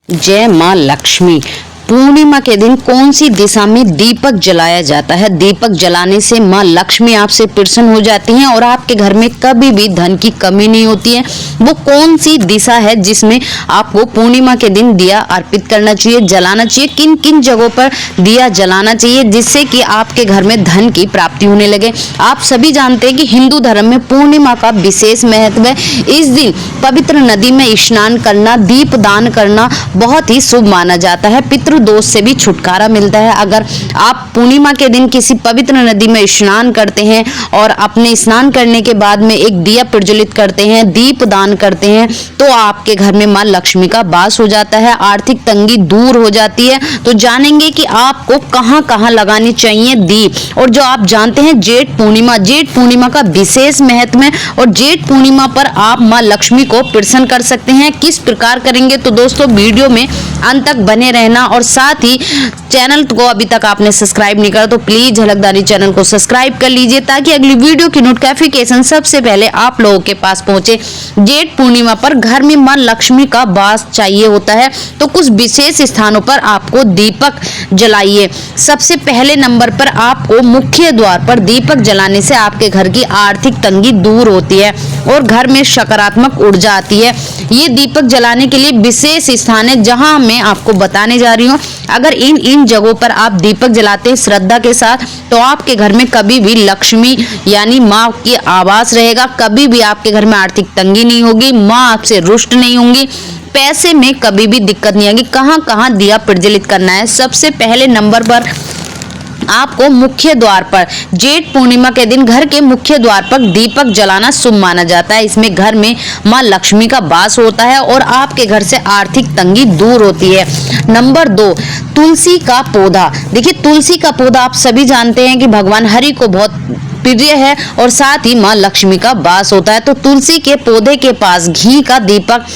जय माँ लक्ष्मी। पूर्णिमा के दिन कौन सी दिशा में दीपक जलाया जाता है? दीपक जलाने से माँ लक्ष्मी आपसे प्रसन्न हो जाती हैं और आपके घर में कभी भी धन की कमी नहीं होती है। वो कौन सी दिशा है जिसमें आपको पूर्णिमा के दिन दिया अर्पित करना चाहिए, जलाना चाहिए? किन किन जगहों पर दिया जलाना चाहिए जिससे कि आपके घर में धन की प्राप्ति होने लगे? आप सभी जानते हैं कि हिंदू धर्म में पूर्णिमा का विशेष महत्व है। इस दिन पवित्र नदी में स्नान करना, दीप दान करना बहुत ही शुभ माना जाता है। पितृ दोष से भी छुटकारा मिलता है। अगर आप पूर्णिमा के दिन किसी पवित्र नदी में स्नान करते हैं और अपने स्नान करने के बाद में एक दिया प्रज्वलित करते हैं, दीप दान करते हैं, तो आपके घर में मां लक्ष्मी का वास हो जाता है, आर्थिक तंगी दूर हो जाती है। तो जानेंगे कि आपको कहां कहां लगानी चाहिए दीप। और जो आप जानते हैं जेठ पूर्णिमा का विशेष महत्व है और जेठ पूर्णिमा पर आप मां लक्ष्मी को प्रसन्न कर सकते हैं। किस प्रकार करेंगे? तो दोस्तों वीडियो में अंत तक बने रहना और साथ ही चैनल को अभी तक आपने सब्सक्राइब नहीं करा तो प्लीज झलकदारी चैनल को सब्सक्राइब कर लीजिए ताकि अगली वीडियो की नोटिफिकेशन सबसे पहले आप लोगों के पास पहुंचे। जेठ पूर्णिमा पर घर में मां लक्ष्मी का वास चाहिए होता है तो कुछ विशेष स्थानों पर आपको दीपक जलाइए। सबसे पहले नंबर पर आपको मुख्य द्वार पर दीपक जलाने से आपके घर की आर्थिक तंगी दूर होती है और घर में सकारात्मक ऊर्जा आती है। ये दीपक जलाने के लिए विशेष स्थान है जहां मैं आपको बताने जा रही हूँ। अगर इन जगहों पर आप दीपक जलाते हैं श्रद्धा के साथ तो आपके घर में कभी भी लक्ष्मी यानी माँ की आवास रहेगा। कभी भी आपके घर में आर्थिक तंगी नहीं होगी, माँ आपसे रुष्ट नहीं होंगी, पैसे में कभी भी दिक्कत नहीं आएगी। कहाँ कहाँ दिया प्रज्वलित करना है? सबसे पहले नंबर पर आपको मुख्य द्वार पर जेठ पूर्णिमा के दिन घर के मुख्य द्वार पर दीपक जलाना शुभ माना जाता है। इसमें घर में मां लक्ष्मी का वास होता है और आपके घर से आर्थिक तंगी दूर होती है। नंबर 2, तुलसी का पौधा। देखिए तुलसी का पौधा आप सभी जानते हैं कि भगवान हरि को बहुत प्रिय है और साथ ही मां लक्ष्मी का वास होता है। तो तुलसी के पौधे के पास घी का दीपक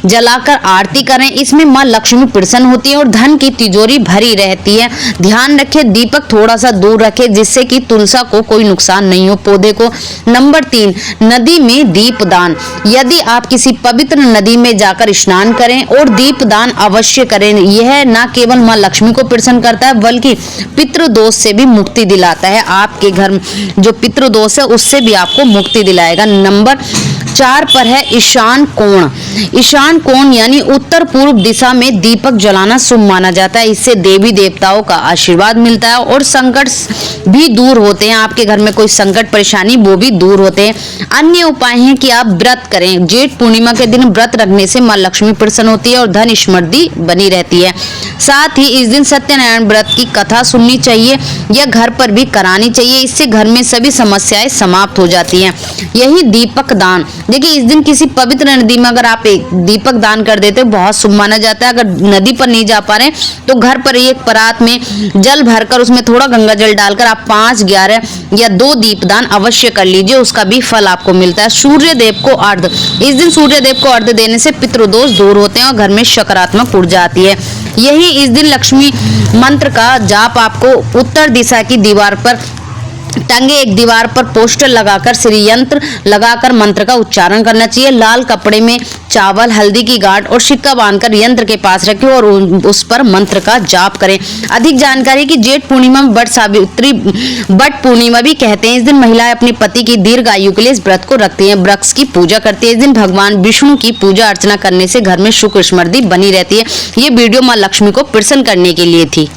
जलाकर आरती करें। इसमें मां लक्ष्मी प्रसन्न होती है और धन की तिजोरी भरी रहती है। ध्यान रखें दीपक थोड़ा सा दूर रखें जिससे कि तुलसा को कोई नुकसान नहीं हो पौधे को। नंबर 3, नदी में दीप दान। यदि आप किसी पवित्र नदी में जाकर स्नान करें और दीप दान अवश्य करें। यह न केवल मां लक्ष्मी को प्रसन्न करता है बल्कि पितृ दोष से भी मुक्ति दिलाता है। आपके घर जो पितृ दोष है उससे भी आपको मुक्ति दिलाएगा। नंबर 4 पर है ईशान कोण। ईशान कोण यानी उत्तर पूर्व दिशा में दीपक जलाना शुभ माना जाता है। इससे देवी देवताओं का आशीर्वाद मिलता है और संकट भी दूर होते हैं। आपके घर में कोई संकट परेशानी वो भी दूर होते हैं। अन्य उपाय हैं कि आप व्रत करें। जेठ पूर्णिमा के दिन व्रत रखने से मां लक्ष्मी प्रसन्न होती है और धन समृद्धि बनी रहती है। साथ ही इस दिन सत्यनारायण व्रत की कथा सुननी चाहिए या घर पर भी करानी चाहिए। इससे घर में सभी समस्याएं समाप्त हो जाती हैं। यही दीपक दान। देखिए इस दिन किसी पवित्र नदी में अगर आप एक दीपक दान कर देते हो बहुत शुभ माना जाता है। अगर नदी पर नहीं जा पा रहे तो घर पर एक परात में जल भरकर उसमें थोड़ा गंगा जल डालकर आप 5, 11 या 2 दीप दान अवश्य कर लीजिए। उसका भी फल आपको मिलता है। सूर्य देव को अर्घ। इस दिन सूर्य देव को अर्घ देने से पितृदोष दूर होते हैं और घर में सकारात्मक ऊर्जा आती है। यही इस दिन लक्ष्मी मंत्र का जाप आपको उत्तर दिशा की दीवार पर टंगे एक दीवार पर पोस्टर लगाकर श्री यंत्र लगाकर मंत्र का उच्चारण करना चाहिए। लाल कपड़े में चावल, हल्दी की गांठ और सिक्का बांधकर यंत्र के पास रखें और उस पर मंत्र का जाप करें। अधिक जानकारी की जेठ पूर्णिमा में बट पूर्णिमा भी कहते हैं। इस दिन महिलाएं अपने पति की दीर्घ आयु के लिए इस व्रत को रखती हैं, वृक्ष की पूजा करती है। इस दिन भगवान विष्णु की पूजा अर्चना करने से घर में सुख समृद्धि बनी रहती है। ये वीडियो मां लक्ष्मी को प्रसन्न करने के लिए थी।